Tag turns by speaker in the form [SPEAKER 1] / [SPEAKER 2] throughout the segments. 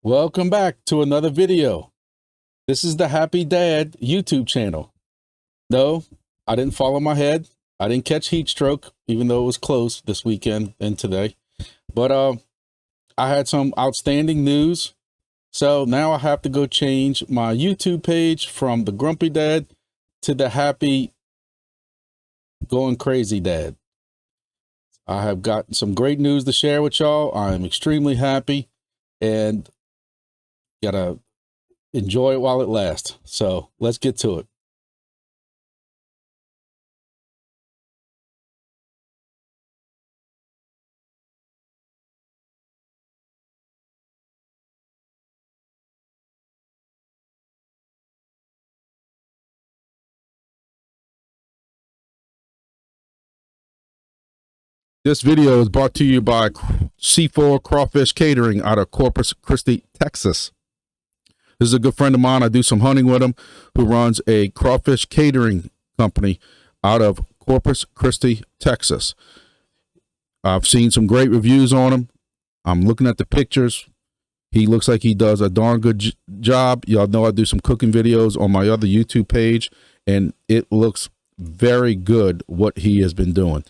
[SPEAKER 1] Welcome back to another video. This is the Happy Dad YouTube channel. No, I didn't follow my head. I didn't catch heat stroke, even though it was close this weekend and today. But I had some outstanding news. So now I have to go change my YouTube page from the Grumpy Dad to the Happy Going Crazy Dad. I have got some great news to share with y'all. I am extremely happy and gotta enjoy it while it lasts. So let's get to it. This video is brought to you by C4 Crawfish Catering out of Corpus Christi, Texas. This is a good friend of mine. I do some hunting with him, who runs a crawfish catering company out of Corpus Christi, Texas. I've seen some great reviews on him. I'm looking at the pictures. He looks like he does a darn good job. Y'all know I do some cooking videos on my other YouTube page, and it looks very good what he has been doing.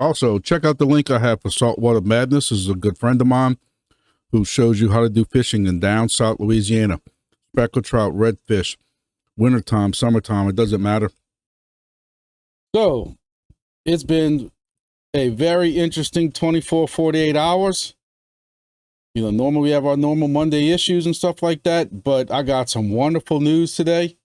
[SPEAKER 1] Also, check out the link I have for Saltwater Madness. This is a good friend of mine who shows you how to do fishing in down South Louisiana. Speckled trout, redfish, wintertime, summertime, it doesn't matter. So, it's been a very interesting 48 hours. You know, normally we have our normal Monday issues and stuff like that, but I got some wonderful news today,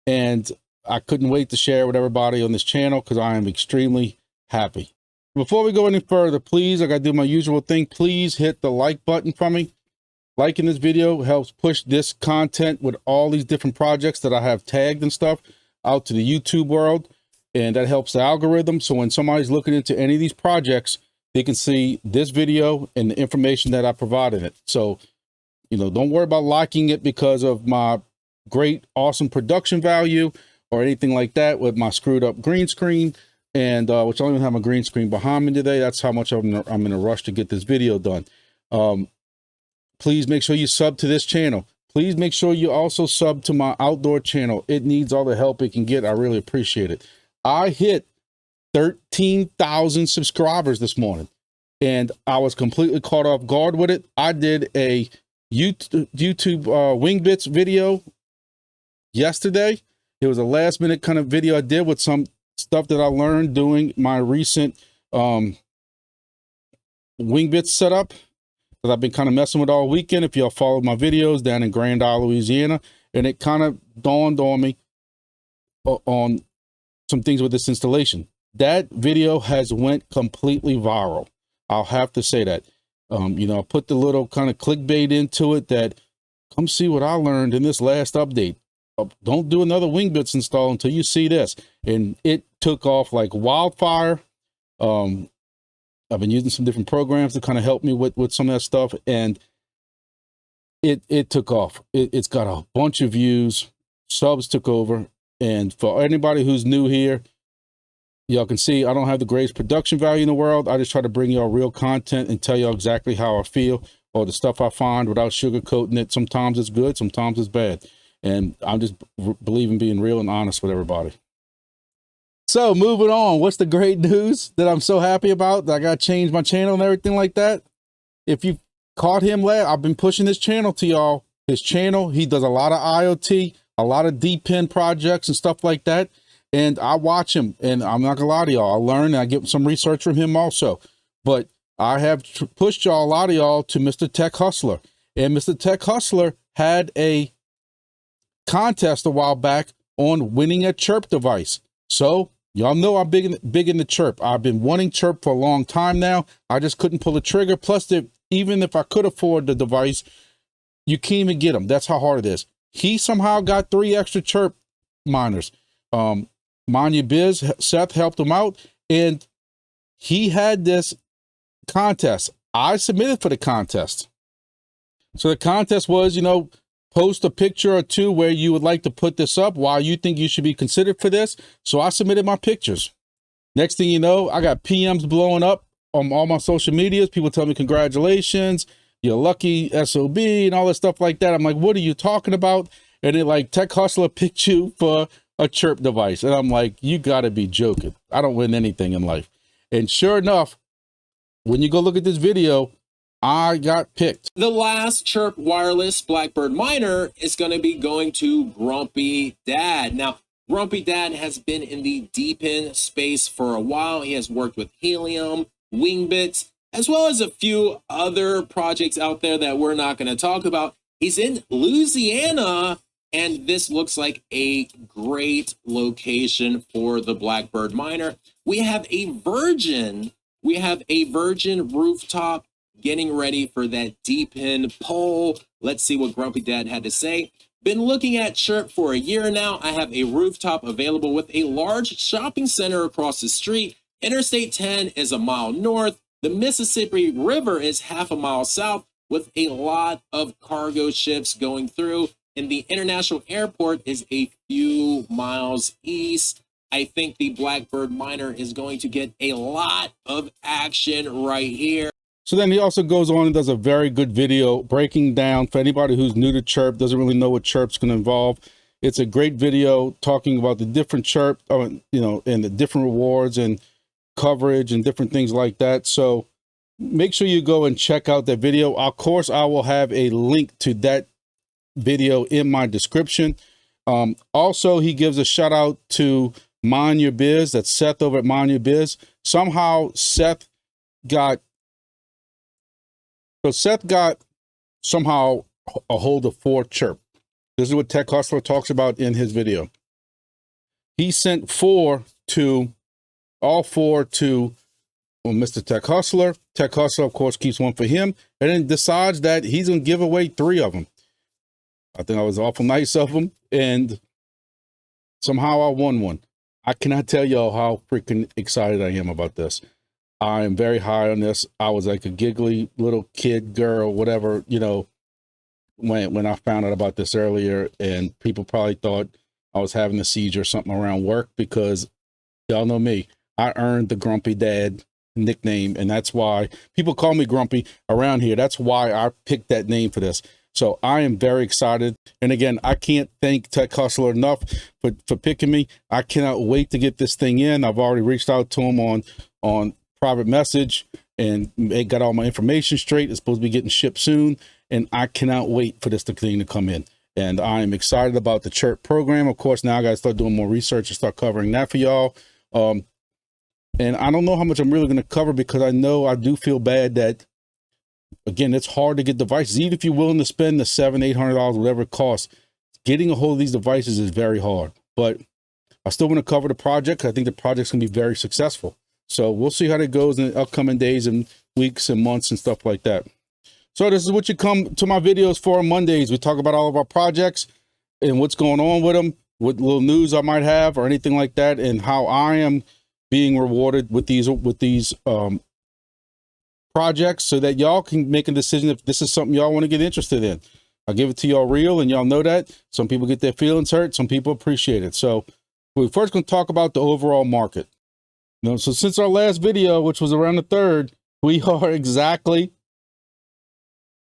[SPEAKER 1] and I couldn't wait to share with everybody on this channel because I am extremely happy. Before we go any further, please, I gotta do my usual thing. Please hit the like button for me. Liking this video helps push this content with all these different projects that I have tagged and stuff out to the YouTube world. And that helps the algorithm. So when somebody's looking into any of these projects, they can see this video and the information that I provided it. So, you know, don't worry about liking it because of my great, awesome production value or anything like that with my screwed up green screen. And which I don't even have my green screen behind me today. That's how much I'm in a rush to get this video done. Please make sure you sub to this channel. Please make sure you also sub to my outdoor channel. It needs all the help it can get. I really appreciate it. I hit 13,000 subscribers this morning, and I was completely caught off guard with it. I did a YouTube Wingbits video yesterday. It was a last minute kind of video I did with some stuff that I learned doing my recent Wingbits setup that I've been kind of messing with all weekend. If y'all follow my videos down in Grand Isle, Louisiana, and it kind of dawned on me on some things with this installation. That video has went completely viral. I'll have to say that. You know, I put the little kind of clickbait into it that come see what I learned in this last update. Don't do another Wingbits install until you see this. And it took off like wildfire. I've been using some different programs to kind of help me with some of that stuff, and it took off. It's got a bunch of views. Subs took over. And for anybody who's new here, y'all can see I don't have the greatest production value in the world. I just try to bring y'all real content and tell y'all exactly how I feel or the stuff I find without sugarcoating it. Sometimes it's good, sometimes it's bad. And I'm just believe in being real and honest with everybody. So moving on, what's the great news that I'm so happy about that I got to change my channel and everything like that? If you caught him I've been pushing this channel to y'all. His channel, he does a lot of IoT, a lot of D-pin projects and stuff like that. And I watch him, and I'm not gonna lie to y'all. I learn and I get some research from him also. But I have pushed y'all, a lot of y'all, to Mr. Tech Hustler. And Mr. Tech Hustler had a contest a while back on winning a Chirp device. So y'all know I'm big in the Chirp. I've been wanting Chirp for a long time now. I just couldn't pull the trigger. Plus, even if I could afford the device, you can't even get them. That's how hard it is. He somehow got 3 extra Chirp miners. Manya Biz, Seth helped him out, and he had this contest. I submitted for the contest. So the contest was, you know, post a picture or two where you would like to put this up, why you think you should be considered for this. So I submitted my pictures. Next thing you know, I got PMs blowing up on all my social medias. People tell me congratulations. you're lucky SOB and all this stuff like that. I'm like, what are you talking about? And it like Tech Hustler picked you for a Chirp device. And I'm like, you gotta be joking. I don't win anything in life. And sure enough, when you go look at this video, I got picked.
[SPEAKER 2] The last Chirp wireless Blackbird miner is going to be going to GrumpyDad. Now, GrumpyDad has been in the DeepIn space for a while. He has worked with Helium, Wingbits, as well as a few other projects out there that we're not going to talk about. He's in Louisiana, and this looks like a great location for the Blackbird miner. We have a Virgin rooftop getting ready for that DeepIn poll. Let's see what GrumpyDad had to say. Been looking at Chirp for a year now. I have a rooftop available with a large shopping center across the street. Interstate 10 is a mile north. The Mississippi River is half a mile south with a lot of cargo ships going through. And the international airport is a few miles east. I think the Blackbird miner is going to get a lot of action right here.
[SPEAKER 1] So then he also goes on and does a very good video breaking down, for anybody who's new to Chirp, doesn't really know what Chirp's going to involve. It's a great video talking about the different Chirp, you know, and the different rewards and coverage and different things like that. So make sure you go and check out that video. Of course, I will have a link to that video in my description. Also, he gives a shout out to Mind Your Biz. That's Seth over at Mind Your Biz. Somehow Seth got somehow a hold of 4 Chirp. This is what Tech Hustler talks about in his video. He sent all four to Mr. Tech Hustler. Tech Hustler, of course, keeps one for him, and then decides that he's going to give away 3 of them. I think I was awful nice of him, and somehow I won one. I cannot tell y'all how freaking excited I am about this. I am very high on this. I was like a giggly little kid, girl, whatever, you know, when I found out about this earlier, and people probably thought I was having a seizure or something around work, because y'all know me. I earned the Grumpy Dad nickname, and that's why people call me Grumpy around here. That's why I picked that name for this. So I am very excited. And again, I can't thank Tech Hustler enough for picking me. I cannot wait to get this thing in. I've already reached out to him on private message, and they got all my information straight. It's supposed to be getting shipped soon, and I cannot wait for this thing to come in. And I am excited about the Chirp program. Of course, now I got to start doing more research and start covering that for y'all. And I don't know how much I'm really going to cover, because I know I do feel bad that, again, it's hard to get devices. Even if you're willing to spend the $700-800, whatever it costs, getting a hold of these devices is very hard. But I still want to cover the project, because I think the project's going to be very successful. So we'll see how that goes in the upcoming days and weeks and months and stuff like that. So this is what you come to my videos for on Mondays. We talk about all of our projects and what's going on with them, what little news I might have or anything like that, and how I am being rewarded with these projects, so that y'all can make a decision if this is something y'all want to get interested in. I give it to y'all real, and y'all know that. Some people get their feelings hurt, some people appreciate it. So we're first going to talk about the overall market. You know, so since our last video, which was around the 3rd, we are exactly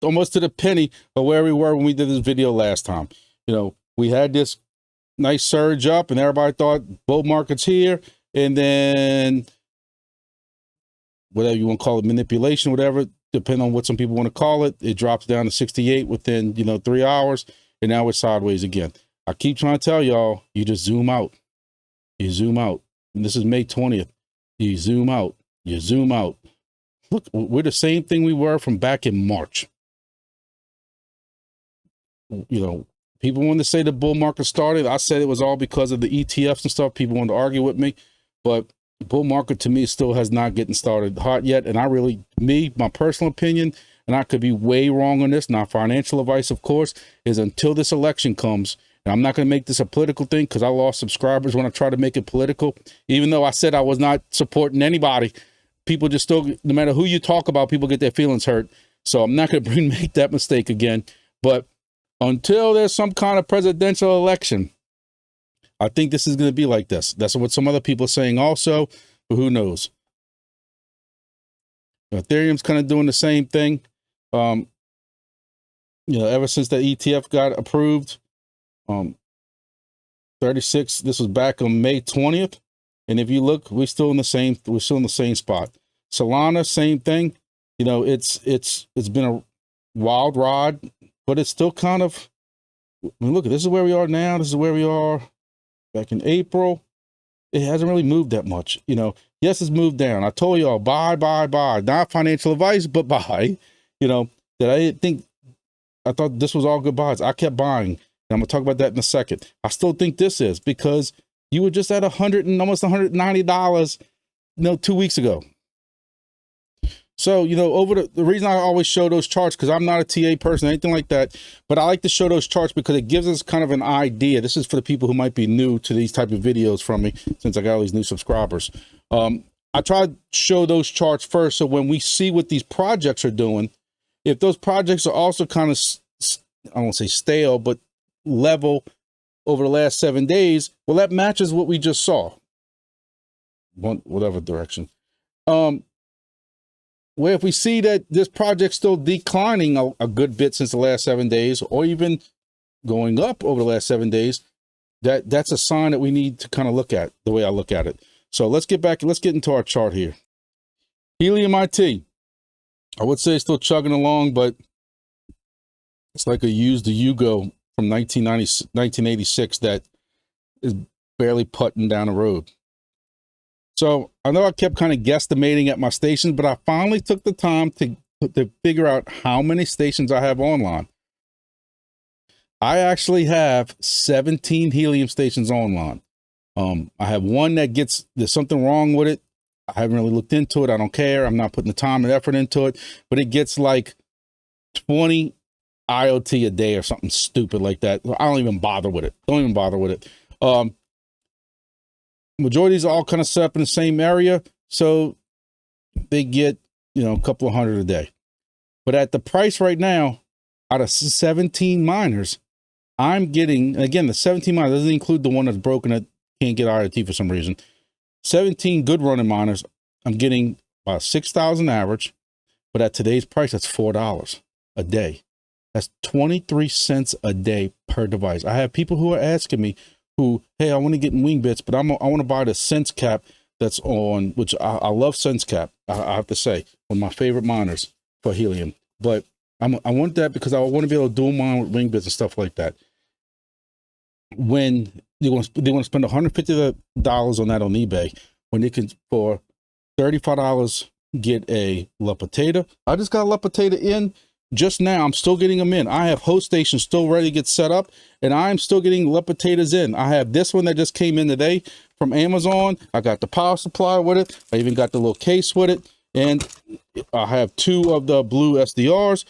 [SPEAKER 1] almost to the penny of where we were when we did this video last time. You know, we had this nice surge up, and everybody thought bull market's here, and then whatever you want to call it, manipulation, whatever, depending on what some people want to call it, it drops down to 68 within, you know, 3 hours, and now it's sideways again. I keep trying to tell y'all, you just zoom out. You zoom out. And this is May 20th. You zoom out. You zoom out. Look, we're the same thing we were from back in March. You know, people want to say the bull market started. I said it was all because of the ETFs and stuff. People want to argue with me, but bull market to me still has not getting started hot yet. And I really, my personal opinion, and I could be way wrong on this, not financial advice, of course, is until this election comes, and I'm not going to make this a political thing, because I lost subscribers when I tried to make it political. Even though I said I was not supporting anybody, people just still, no matter who you talk about, people get their feelings hurt. So I'm not going to make that mistake again. But until there's some kind of presidential election, I think this is going to be like this. That's what some other people are saying also, but who knows? Ethereum's kind of doing the same thing. You know, ever since the ETF got approved, 36. This was back on May 20th, and if you look, we're still in the same spot. Solana, same thing. You know, it's been a wild ride, but it's still kind of. I mean, look, this is where we are now. This is where we are back in April. It hasn't really moved that much. You know, yes, it's moved down. I told y'all, buy. Not financial advice, but buy. You know, that I didn't think. I thought this was all good buys. I kept buying. And I'm gonna talk about that in a second. I still think this is because you were just at $100 and almost $190, you know, 2 weeks ago. So, you know, over the reason I always show those charts, because I'm not a TA person, anything like that, but I like to show those charts because it gives us kind of an idea. This is for the people who might be new to these type of videos from me, since I got all these new subscribers. I try to show those charts first, so when we see what these projects are doing, if those projects are also kind of, I won't say stale, but level over the last 7 days, well, that matches what we just saw. Whatever direction. Where if we see that this project's still declining a good bit since the last 7 days, or even going up over the last 7 days, that's a sign that we need to kind of look at the way I look at it. So let's get back, let's get into our chart here. Helium IT. I would say it's still chugging along, but it's like a used Yugo from 1986 that is barely putting down the road. So I know I kept kind of guesstimating at my stations, but I finally took the time to figure out how many stations I have online. I actually have 17 Helium stations online. I have one that there's something wrong with it. I haven't really looked into it. I don't care. I'm not putting the time and effort into it, but it gets like 20 IoT a day or something stupid like that. I don't even bother with it. Don't even bother with it. Majorities are all kind of set up in the same area, so they get, you know, a couple of hundred a day. But at the price right now, out of 17 miners, I'm getting, again, the 17 miners doesn't include the one that's broken that can't get IoT for some reason. 17 good running miners, I'm getting about 6,000 average, but at today's price, that's $4 a day. That's 23 cents a day per device. I have people who are asking me, hey, I want to get in Wingbits, but I want to buy the sense cap that's on, which I love sense cap. I have to say, one of my favorite miners for Helium. But I want that because I want to be able to dual mine with Wingbits and stuff like that. When they want to spend $150 on that on eBay, when they can for $35 get a La Potato. I just got a La Potato in just now. I'm still getting them in. I have host stations still ready to get set up, and I'm still getting La Potatoes in. I have this one that just came in today from Amazon. I got the power supply with it. I even got the little case with it, and I have 2 of the blue SDRs.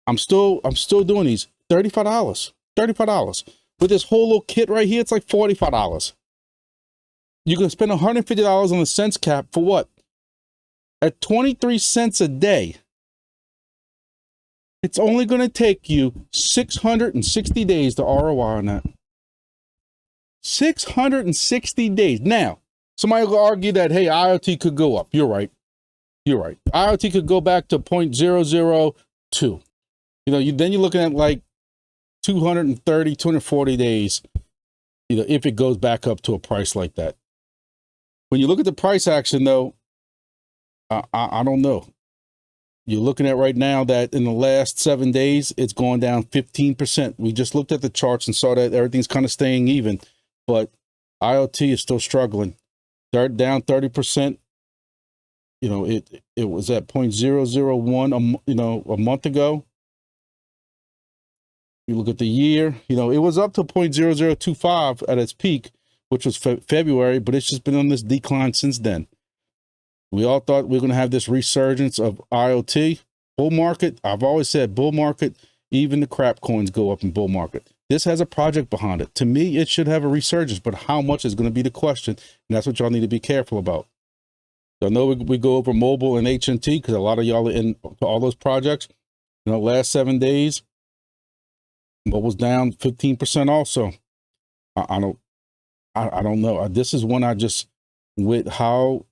[SPEAKER 1] I'm still doing these. $35. With this whole little kit right here, it's like $45. You can spend $150 on the sense cap for what? At 23 cents a day. It's only going to take you 660 days to ROI on that. 660 days. Now, somebody will argue that, hey, IoT could go up. You're right. IoT could go back to 0.002. You know, then you're looking at like 230, 240 days, you know, if it goes back up to a price like that. When you look at the price action, though, I don't know. You're looking at right now that in the last 7 days, it's gone down 15%. We just looked at the charts and saw that everything's kind of staying even, but IoT is still struggling. They're down 30%. You know, it was at 0.001, a month ago. You look at the year, you know, it was up to 0.0025 at its peak, which was February, but it's just been on this decline since then. We all thought we were going to have this resurgence of IoT. Bull market, I've always said bull market, even the crap coins go up in bull market. This has a project behind it. To me, it should have a resurgence, but how much is going to be the question, and that's what y'all need to be careful about. So I know we go over mobile and HNT because a lot of y'all are in all those projects. You know, last 7 days, mobile's down 15% also. I don't know. This is one I just, with how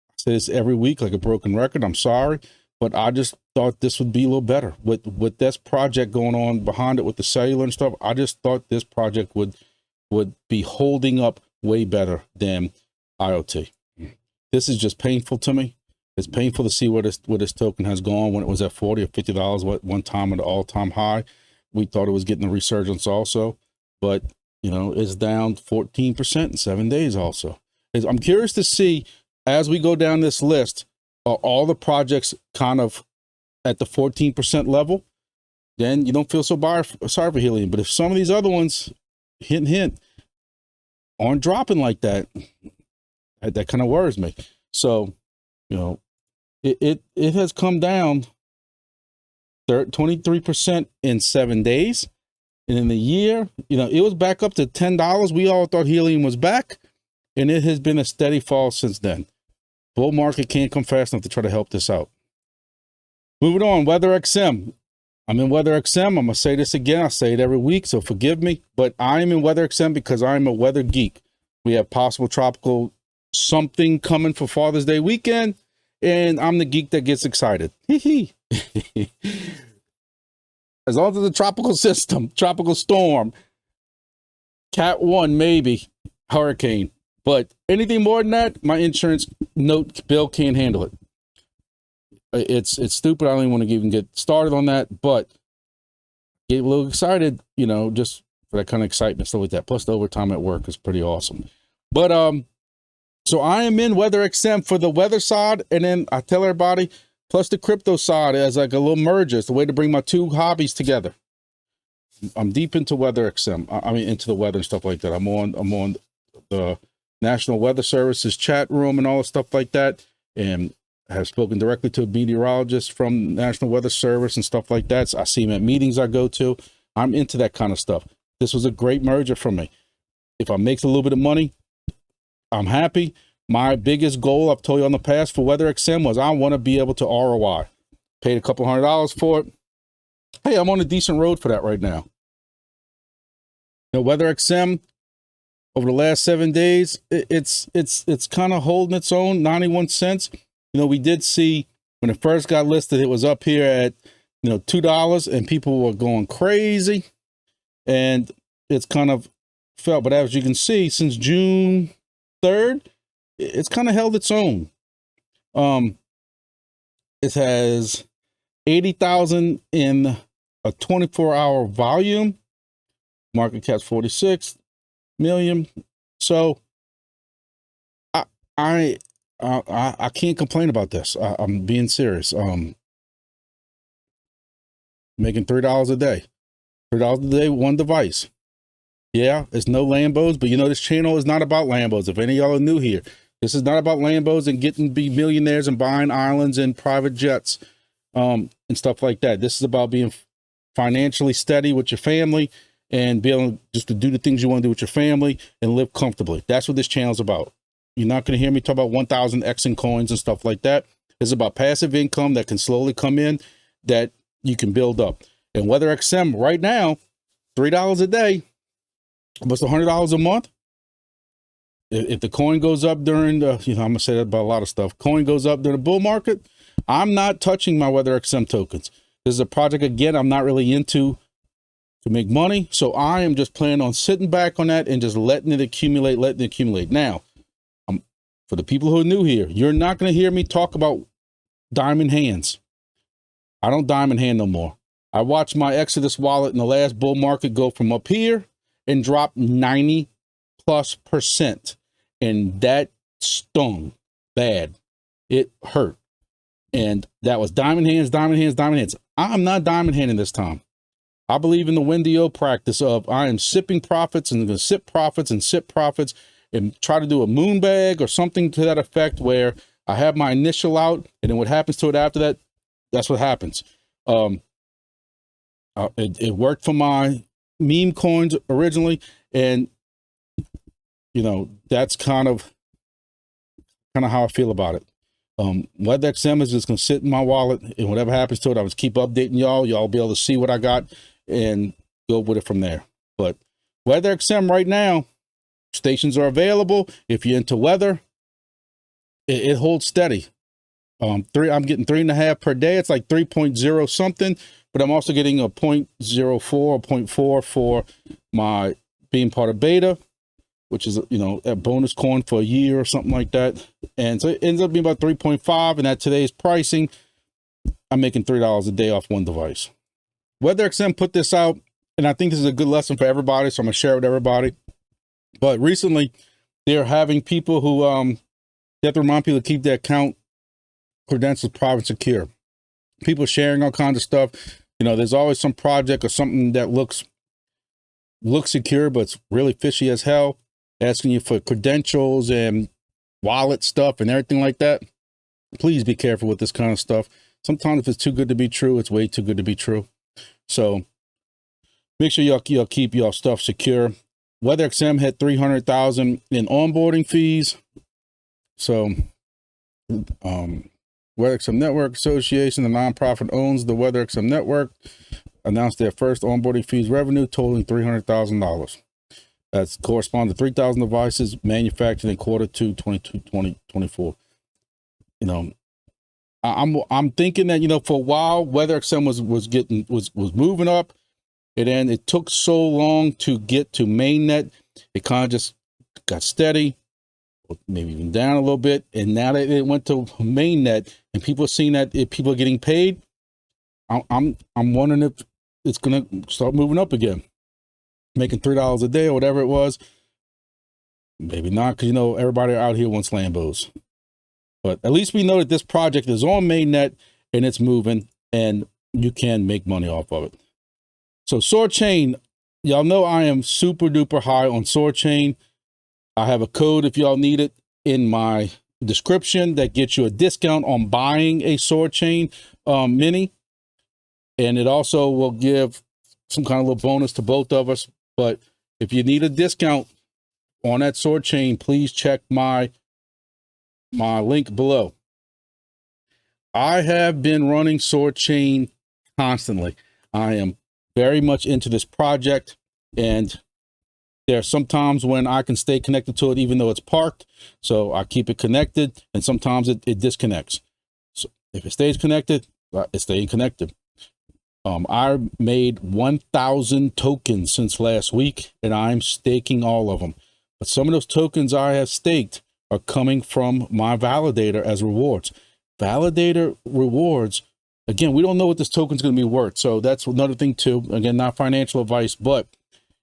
[SPEAKER 1] I say this every week like a broken record, I'm sorry, but I just thought this would be a little better with this project going on behind it with the cellular and stuff. I just thought this project would be holding up way better than IoT. This is just painful to me. It's painful to see where this token has gone when it was at $40 or $50 one time at an all-time high. We thought it was getting a resurgence also, but you know, it's down 14% in 7 days also. I'm curious to see as we go down this list, are all the projects kind of at the 14% level? Then you don't feel so sorry for Helium. But if some of these other ones, hint, aren't dropping like that, that kind of worries me. So, you know, it has come down 23% in 7 days. And in the year, you know, it was back up to $10. We all thought Helium was back, and it has been a steady fall since then. Bull market can't come fast enough to try to help this out. Moving on, WeatherXM. I'm in WeatherXM. I'm going to say this again. I say it every week, so forgive me. But I'm in WeatherXM because I'm a weather geek. We have possible tropical something coming for Father's Day weekend, and I'm the geek that gets excited. As long as it's a tropical system, tropical storm, Cat 1, maybe, hurricane. But anything more than that, my insurance note bill can't handle it. It's stupid. I don't even want to even get started on that, but get a little excited, you know, just for that kind of excitement, stuff like that. Plus the overtime at work is pretty awesome. But so I am in WeatherXM for the weather side, and then I tell everybody, plus the crypto side as like a little merger. It's the way to bring my two hobbies together. I'm deep into WeatherXM. I mean, into the weather and stuff like that. I'm on the National Weather Service's chat room and all the stuff like that, and I have spoken directly to a meteorologist from National Weather Service and stuff like that. So I see him at meetings I go to. I'm into that kind of stuff. This was a great merger for me. If I make a little bit of money, I'm happy. My biggest goal, I've told you on the past for WeatherXM, was I want to be able to ROI. Paid a couple $100 for it. Hey, I'm on a decent road for that right now. You know, WeatherXM, over the last 7 days, it's kind of holding its own, 91 cents. You know, we did see when it first got listed, it was up here at, you know, $2 and people were going crazy, and it's kind of fell. But as you can see, since June 3rd, it's kind of held its own. It has 80,000 in a 24-hour volume. Market cap's 46 million. So I can't complain about this. I'm being serious. Making $3 a day. $3 a day, one device. Yeah, it's no Lambos, but you know, this channel is not about Lambos. If any of y'all are new here, this is not about Lambos and getting to be millionaires and buying islands and private jets and stuff like that. This is about being financially steady with your family and be able just to do the things you want to do with your family and live comfortably. That's what this channel is about. You're not going to hear me talk about 1,000 X in coins and stuff like that. It's about passive income that can slowly come in that you can build up. And WeatherXM right now, $3 a day, almost $100 a month. If the coin goes up during the, you know, I'm going to say that about a lot of stuff. Coin goes up during the bull market, I'm not touching my WeatherXM tokens. This is a project, again, I'm not really into to make money. So I am just planning on sitting back on that and just letting it accumulate, Now, for the people who are new here, you're not going to hear me talk about diamond hands. I don't diamond hand no more. I watched my Exodus wallet in the last bull market go from up here and drop 90+%. And that stung bad. It hurt. And that was diamond hands. I'm not diamond handing this time. I believe in the Wendy-O practice of I am sipping profits and going to sip profits and try to do a moon bag or something to that effect where I have my initial out and then what happens to it after that, that's what happens. It worked for my meme coins originally, and you know, that's kind of how I feel about it. WeatherXM is just gonna sit in my wallet, and whatever happens to it, I just keep updating y'all. Y'all be able to see what I got and go with it from there. But WeatherXM right now, stations are available. If you're into weather, it holds steady. I'm getting 3.5 per day. It's like 3.0 something, but I'm also getting a 0.04 or 0.4 for my being part of beta, which is, you know, a bonus coin for a year or something like that. And so it ends up being about 3.5. And at today's pricing, I'm making $3 a day off one device. WeatherXM put this out, and I think this is a good lesson for everybody, so I'm gonna share it with everybody. But recently, they're having people who they have to remind people to keep their account credentials private and secure. People sharing all kinds of stuff. You know, there's always some project or something that looks secure, but it's really fishy as hell, asking you for credentials and wallet stuff and everything like that. Please be careful with this kind of stuff. Sometimes if it's too good to be true, it's way too good to be true. So make sure y'all keep y'all stuff secure. WeatherXM had 300,000 in onboarding fees. So WeatherXM Network Association, the nonprofit owns the WeatherXM network, announced their first onboarding fees revenue totaling $300,000. That's corresponds to 3,000 devices manufactured in quarter 2 2024. You know, I'm thinking that, you know, for a while WeatherXM was moving up, and then it took so long to get to mainnet. It kind of just got steady, maybe even down a little bit, and now that it went to mainnet and people are seeing that people are getting paid, I'm wondering if it's gonna start moving up again, making $3 a day or whatever it was. Maybe not, because, you know, everybody out here wants Lambos. But at least we know that this project is on mainnet and it's moving, and you can make money off of it. So Soarchain, y'all know I am super duper high on Soarchain. I have a code if y'all need it in my description that gets you a discount on buying a Soarchain mini. And it also will give some kind of little bonus to both of us. But if you need a discount on that Soarchain, please check my link below. I have been running Soarchain constantly. I am very much into this project, and there are some times when I can stay connected to it even though it's parked, so I keep it connected, and sometimes it disconnects. So if it stays connected, it's staying connected. I made 1,000 tokens since last week, and I'm staking all of them. But some of those tokens I have staked are coming from my validator as rewards. Validator rewards, again, we don't know what this token is going to be worth. So that's another thing too. Again, not financial advice, but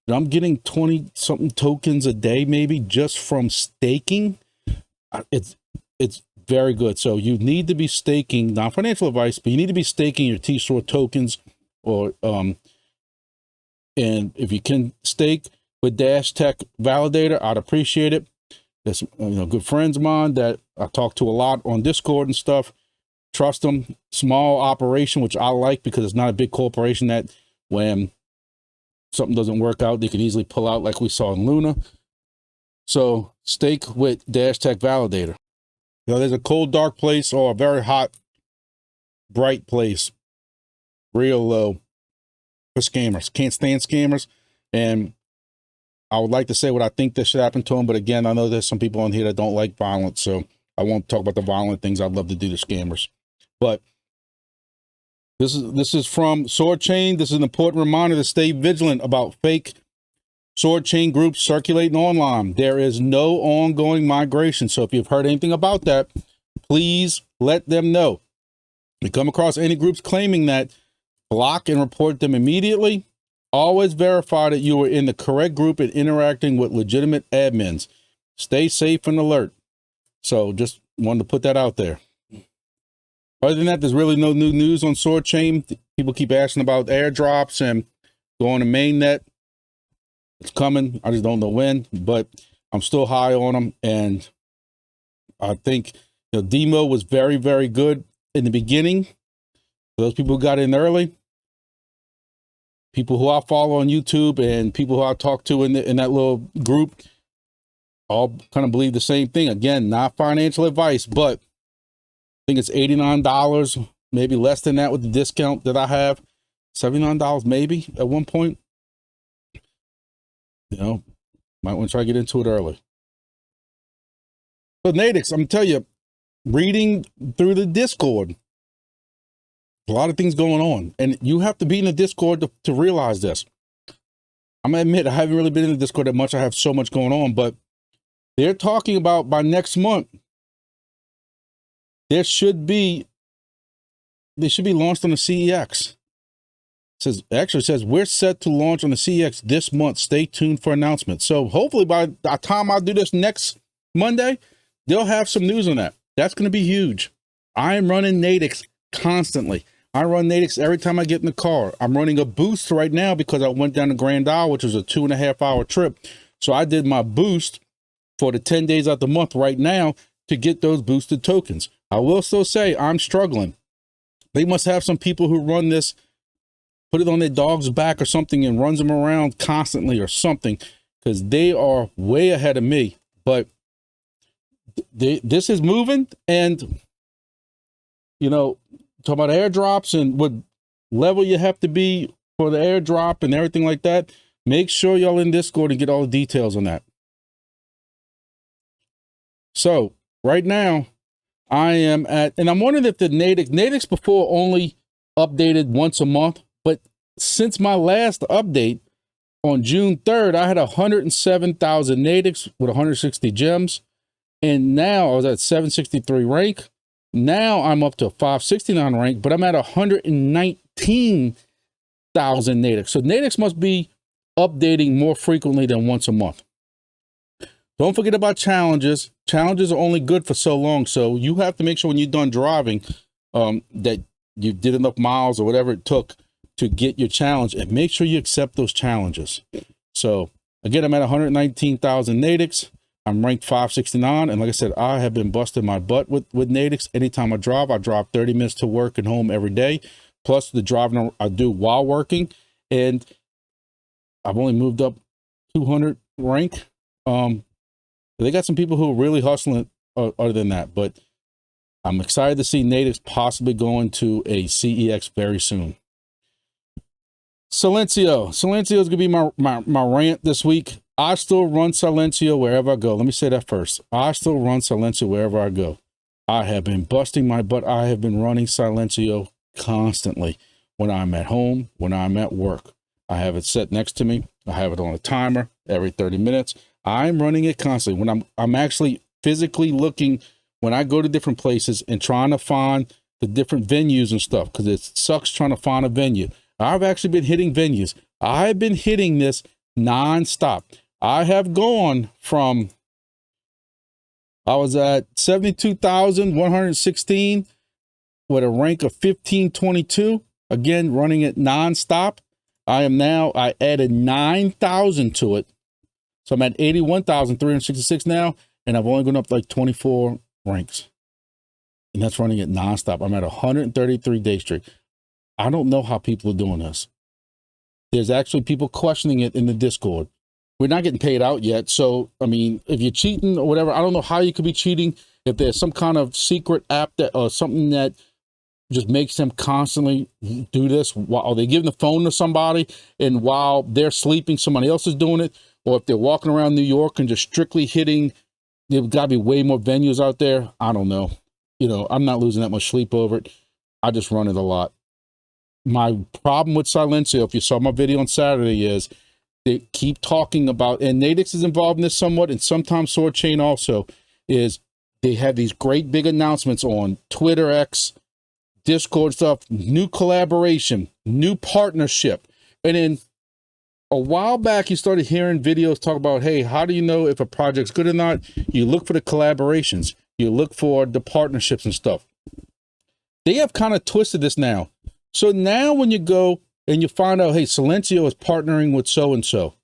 [SPEAKER 1] I'm getting 20 something tokens a day, maybe just from staking. It's very good. So you need to be staking, not financial advice, but you need to be staking your T-Store tokens, or and if you can stake with Dash Tech Validator, I'd appreciate it. There's, you know, good friends of mine that I talk to a lot on Discord and stuff. Trust them. Small operation, which I like because it's not a big corporation that when something doesn't work out, they can easily pull out, like we saw in Luna. So stake with Dash Tech Validator. You know, there's a cold, dark place or a very hot, bright place, real low for scammers. Can't stand scammers. And I would like to say what I think that should happen to them, but again, I know there's some people on here that don't like violence, so I won't talk about the violent things I'd love to do to scammers. But this is from Soarchain. This is an important reminder to stay vigilant about fake Soarchain groups circulating online. There is no ongoing migration, so if you've heard anything about that, please let them know. If you come across any groups claiming that, block and report them immediately. Always verify that you are in the correct group and interacting with legitimate admins. Stay safe and alert. So just wanted to put that out there. Other than that, there's really no new news on Soarchain. People keep asking about airdrops and going to mainnet. It's coming. I just don't know when, but I'm still high on them. And I think, you know, DIMO was very, very good in the beginning. Those people who got in early, people who I follow on YouTube and people who I talk to in that little group, all kind of believe the same thing. Again, not financial advice, but I think it's $89, maybe less than that with the discount that I have. $79 maybe at one point. You know, might want to try to get into it early. So NATIX, I'm gonna tell you, reading through the Discord, a lot of things going on, and you have to be in the Discord to realize this. I'm gonna admit I haven't really been in the Discord that much. I have so much going on, but they're talking about by next month they should be launched on the CEX. It says we're set to launch on the CEX this month. Stay tuned for announcements. So hopefully by the time I do this next Monday, they'll have some news on that. That's going to be huge. I am running NATIX constantly. I run NATIX every time I get in the car. I'm running a boost right now because I went down to Grand Isle, which was a 2.5-hour trip. So I did my boost for the 10 days out the month right now to get those boosted tokens. I will still say I'm struggling. They must have some people who run this, put it on their dog's back or something and runs them around constantly or something, because they are way ahead of me. But this is moving, and, you know, talk about airdrops and what level you have to be for the airdrop and everything like that. Make sure y'all in Discord and get all the details on that. So right now I am at, and I'm wondering if the NATIX before only updated once a month, but since my last update on June 3rd, I had 107,000 NATIX with 160 gems. And now I was at 763 rank. Now I'm up to 569 rank, but I'm at 119,000 NATIX. So NATIX must be updating more frequently than once a month. Don't forget about challenges. Challenges are only good for so long. So you have to make sure when you're done driving that you did enough miles or whatever it took to get your challenge, and make sure you accept those challenges. So again, I'm at 119,000 NATIX. I'm ranked 569. And like I said, I have been busting my butt with NATIX. Anytime I drive 30 minutes to work and home every day, plus the driving I do while working. And I've only moved up 200 rank. They got some people who are really hustling other than that, but I'm excited to see NATIX possibly going to a CEX very soon. Silencio is going to be my rant this week. I still run Silencio wherever I go. Let me say that first. I still run Silencio wherever I go. I have been busting my butt. I have been running Silencio constantly when I'm at home, when I'm at work. I have it set next to me. I have it on a timer every 30 minutes. I'm running it constantly. When I'm actually physically looking, when I go to different places and trying to find the different venues and stuff, because it sucks trying to find a venue. I've actually been hitting venues. I've been hitting this nonstop. I have gone from, I was at 72,116 with a rank of 1522. Again, running it nonstop. I added 9,000 to it. So I'm at 81,366 now, and I've only gone up like 24 ranks. And that's running it nonstop. I'm at 133 day streak. I don't know how people are doing this. There's actually people questioning it in the Discord. We're not getting paid out yet. So, I mean, if you're cheating or whatever, I don't know how you could be cheating. If there's some kind of secret app that or something that just makes them constantly do this while they give the phone to somebody, and while they're sleeping, somebody else is doing it. Or if they're walking around New York and just strictly hitting, there's got to be way more venues out there. I don't know. You know, I'm not losing that much sleep over it. I just run it a lot. My problem with Silencio, if you saw my video on Saturday, is they keep talking about, and NATIX is involved in this somewhat, and sometimes Soarchain also, is they have these great big announcements on Twitter, X, Discord stuff, new collaboration, new partnership. And then a while back, you started hearing videos talk about, hey, how do you know if a project's good or not? You look for the collaborations. You look for the partnerships and stuff. They have kind of twisted this now. So now when you go and you find out, hey, Silencio is partnering with so-and-so,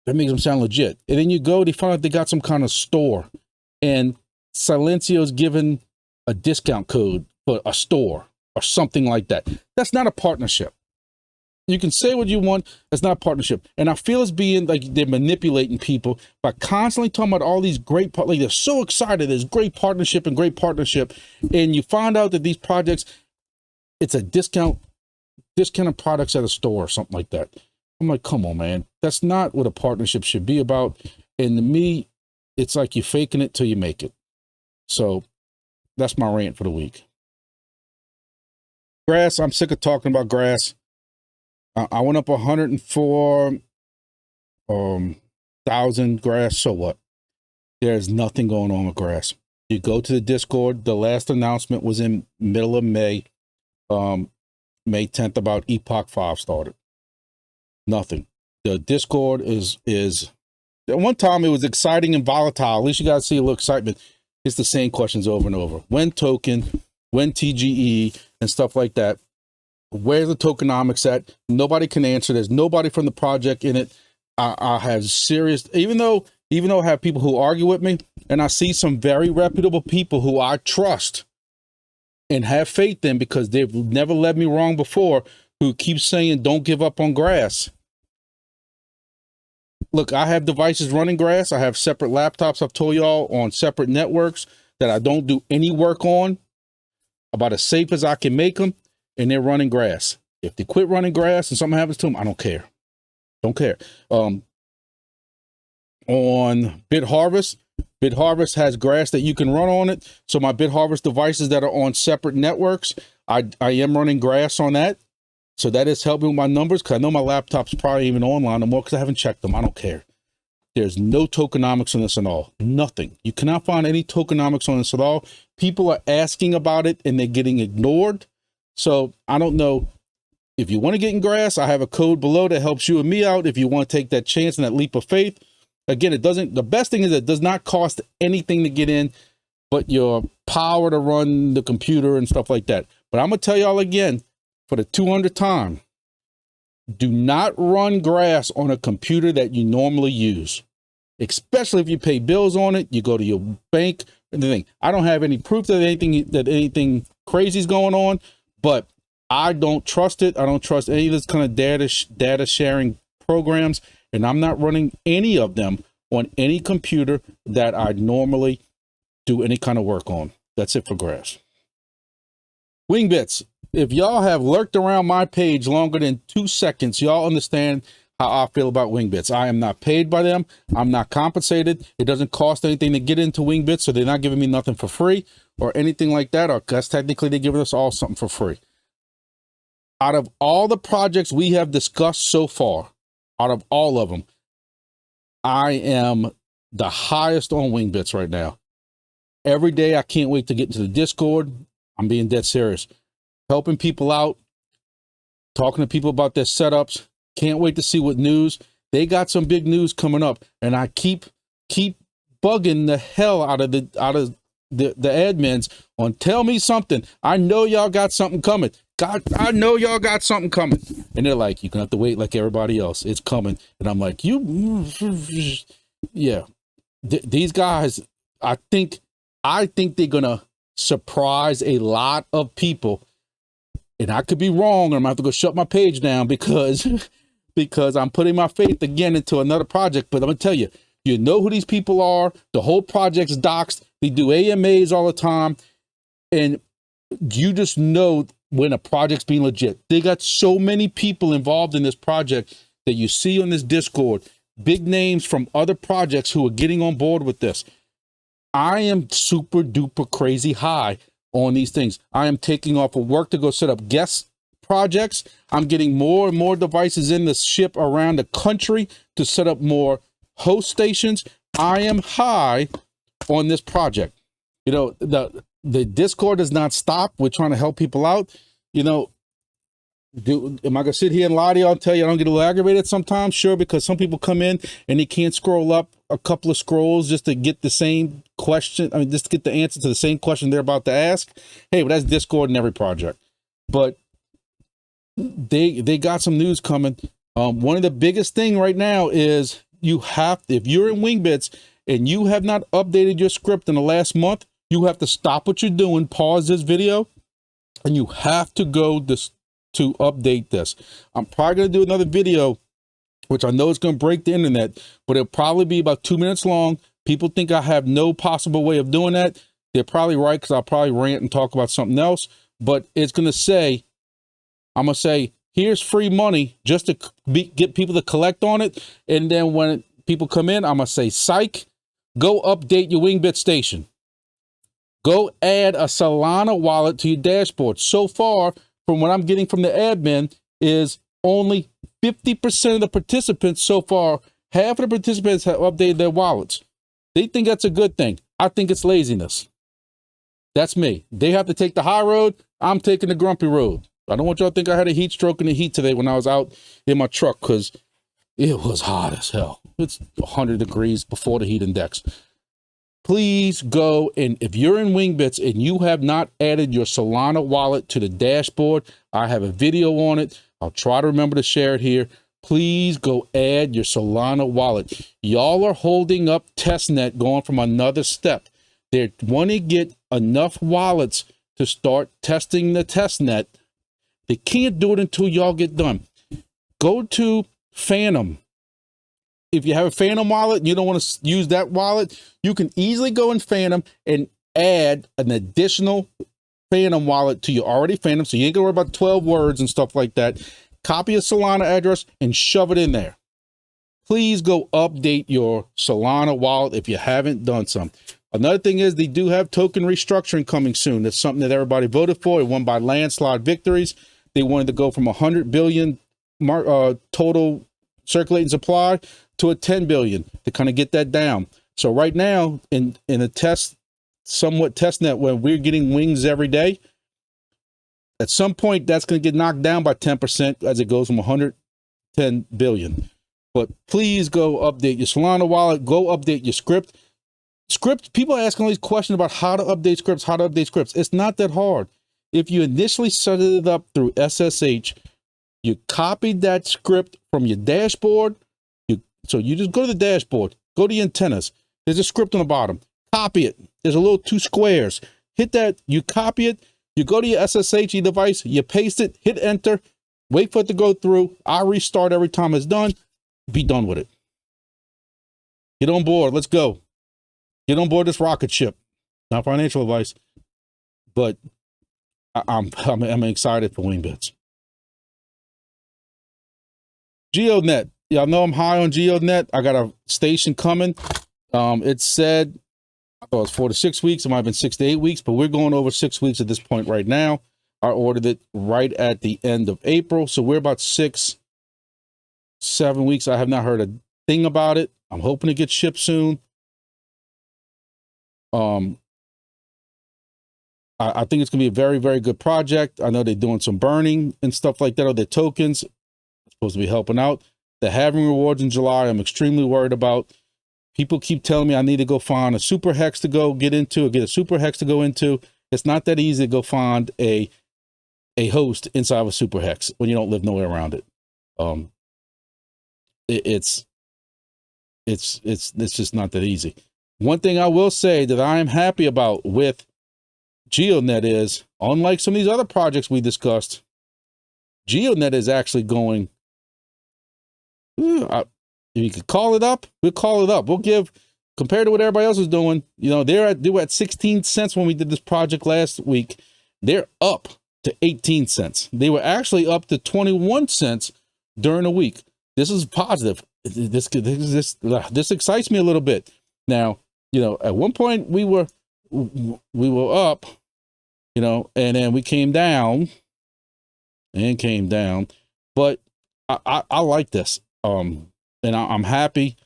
[SPEAKER 1] that makes them sound legit. And then you go, they find out they got some kind of store, and Silencio is given a discount code for a store or something like that. That's not a partnership. You can say what you want. That's not a partnership. And I feel it's being like they're manipulating people by constantly talking about all these great, like they're so excited. There's great partnership and great partnership. And you find out that these projects, it's a discounted products at a store or something like that. I'm like, come on, man. That's not what a partnership should be about. And to me, it's like you're faking it till you make it. So that's my rant for the week. Grass, I'm sick of talking about grass. I went up 104,000 grass. So what? There's nothing going on with grass. You go to the Discord. The last announcement was in middle of May, May 10th, about Epoch 5 started. Nothing. The Discord is at one time it was exciting and volatile. At least you guys see a little excitement. It's the same questions over and over. When token, when TGE, and stuff like that. Where's the tokenomics at? Nobody can answer. There's nobody from the project in it. I have serious, even though I have people who argue with me, and I see some very reputable people who I trust and have faith in because they've never led me wrong before, who keep saying, don't give up on grass. Look, I have devices running grass. I have separate laptops, I've told y'all, on separate networks that I don't do any work on, about as safe as I can make them, and they're running grass. If they quit running grass and something happens to them, I don't care. Don't care. On BitHarvest has grass that you can run on it. So my BitHarvest devices that are on separate networks, I am running grass on that. So that is helping with my numbers, because I know my laptop's probably even online no more because I haven't checked them. I don't care. There's no tokenomics on this at all. Nothing. You cannot find any tokenomics on this at all. People are asking about it and they're getting ignored. So I don't know. If you want to get in grass, I have a code below that helps you and me out. If you want to take that chance and that leap of faith, again, the best thing is it does not cost anything to get in, but your power to run the computer and stuff like that. But I'm going to tell y'all again, for the 200th time, do not run grass on a computer that you normally use, especially if you pay bills on it. You go to your bank and the thing. I don't have any proof that anything crazy is going on, but I don't trust it. I don't trust any of this kind of data sharing programs, and I'm not running any of them on any computer that I normally do any kind of work on. That's it for grass. Wingbits. If y'all have lurked around my page longer than 2 seconds, y'all understand how I feel about Wingbits. I am not paid by them. I'm not compensated. It doesn't cost anything to get into Wingbits, so they're not giving me nothing for free or anything like that, or because technically they're giving us all something for free. Out of all the projects we have discussed so far, out of all of them, I am the highest on Wingbits right now. Every day, I can't wait to get into the Discord. I'm being dead serious. Helping people out, talking to people about their setups. Can't wait to see what news. They got some big news coming up, and I keep bugging the hell out of the admins on tell me something. I know y'all got something coming. God, I know y'all got something coming. And they're like, you're gonna have to wait like everybody else. It's coming. And I'm like, yeah. These guys, I think they're gonna surprise a lot of people. And I could be wrong, and I'm gonna have to go shut my page down because I'm putting my faith again into another project. But I'm gonna tell you, you know who these people are. The whole project's doxed. They do AMAs all the time, and you just know when a project's being legit. They got so many people involved in this project that you see on this Discord, big names from other projects who are getting on board with this. I am super duper crazy high on these things. I am taking off of work to go set up guest projects. I'm getting more and more devices in the ship around the country to set up more host stations. I am high on this project. You know, the Discord does not stop. We're trying to help people out. You know, am I gonna sit here and lie to y'all and tell you I don't get a little aggravated sometimes? Sure, because some people come in and they can't scroll up a couple of scrolls just to get the same question. I mean, just to get the answer to the same question they're about to ask. Hey, but that's Discord in every project. But they got some news coming. One of the biggest thing right now is if you're in Wingbits and you have not updated your script in the last month, you have to stop what you're doing, pause this video, and you have to go to update this. I'm probably going to do another video, which I know is going to break the internet, but it'll probably be about 2 minutes long. People think I have no possible way of doing that. They're probably right, because I'll probably rant and talk about something else, but it's going to say, I'm going to say, here's free money just to get people to collect on it. And then when people come in, I'm going to say, psych, go update your Wingbit station. Go add a Solana wallet to your dashboard. So far, from what I'm getting from the admin, is only 50% of the participants so far, half of the participants have updated their wallets. They think that's a good thing. I think it's laziness. That's me. They have to take the high road. I'm taking the grumpy road. I don't want y'all to think I had a heat stroke in the heat today when I was out in my truck, because it was hot as hell. It's 100 degrees before the heat index. Please go, and if you're in Wingbits and you have not added your Solana wallet to the dashboard, I have a video on it. I'll try to remember to share it here. Please go add your Solana wallet. Y'all are holding up testnet going from another step. They want to get enough wallets to start testing the testnet. They can't do it until y'all get done. Go to Phantom. If you have a Phantom wallet and you don't want to use that wallet, you can easily go in Phantom and add an additional Phantom wallet to your already Phantom, so you ain't gonna worry about 12 words and stuff like that. Copy a Solana address and shove it in there. Please go update your Solana wallet if you haven't done some. Another thing is they do have token restructuring coming soon. That's something that everybody voted for. It won by landslide victories. They wanted to go from 100 billion total circulating supply to a 10 billion to kind of get that down. So right now in a somewhat testnet where we're getting wings every day, at some point that's going to get knocked down by 10% as it goes from 110 billion. But please go update your Solana wallet. Go update your script. People are asking all these questions about how to update scripts. It's not that hard. If you initially set it up through SSH, you copied that script from your dashboard. So you just go to the dashboard, go to the antennas. There's a script on the bottom. Copy it. There's a little 2 squares. Hit that. You copy it. You go to your SSH device. You paste it. Hit enter. Wait for it to go through. I restart every time it's done. Be done with it. Get on board. Let's go. Get on board this rocket ship. Not financial advice, but I'm excited for Wingbits. GEODNET. Y'all know I'm high on GEODNET. I got a station coming. It said, I thought it was 4 to 6 weeks. It might have been 6 to 8 weeks, but we're going over 6 weeks at this point right now. I ordered it right at the end of April. So we're about 6, 7 weeks. I have not heard a thing about it. I'm hoping to get shipped soon. I think it's going to be a very, very good project. I know they're doing some burning and stuff like that, or their tokens. Supposed to be helping out. The halving rewards in July, I'm extremely worried about. People keep telling me I need to go find a super hex to go get into, or get a super hex to go into. It's not that easy to go find a host inside of a super hex when you don't live nowhere around it. It's just not that easy. One thing I will say that I am happy about with GEODNET is, unlike some of these other projects we discussed, GEODNET is actually going, if you could call it up, we'll call it up. We'll give, compared to what everybody else is doing, you know, they were at 16 cents when we did this project last week. They're up to 18 cents. They were actually up to 21 cents during the week. This is positive. This excites me a little bit. Now, you know, at one point we were up, you know, and then we came down, but I like this. And I'm happy